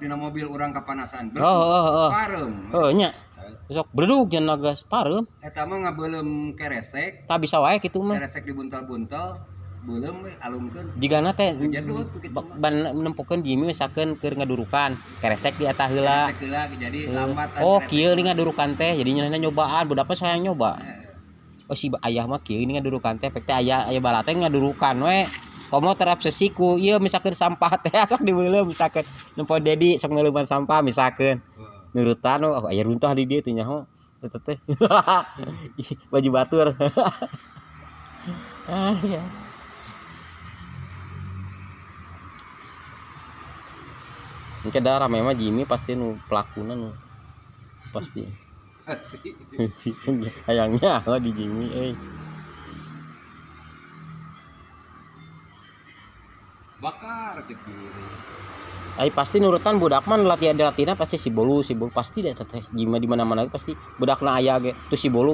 dina mobil urang kapanasan. Parem. Nya. Sok berdug nya nagas parem. Eta mah ngabeulem keresek. Tak bisa wae kitu mah. Keresek dibuntel-buntel, beulem we alungkeun. Jigana teh Jedut kitu mah. ban nempukeun Jimmy misalkeun keur ngadurukan, keresek di eta heula. Keresek heula jadi lambat. Oh, kieu nih ngadurukan teh, jadinya nyobaan, budak mah sayang nyoba. Oh si ayah mah kieu nih ngadurukan teh, pek teh aya bala teh ngadurukan we. Komo terobsesi ku ieu misalkeun sampah teh sok dibeuleuh misalkeun nempo Dedi sok ngeuleuman sampah misalkeun. Nurutan oh aya runtah di dieu teh nyaho. Eta teh. Baju batur. Ah ya. Ini darah memang Jimmy pasti nu pelakuna nu pasti. Pasti. Ayangnya di Jimmy Bakar ke kiri. Ai pasti nurutan budak man latihan pasti si bolu pasti deh teteh Jimmy di mana-mana pasti budakna aya ge tuh si bolu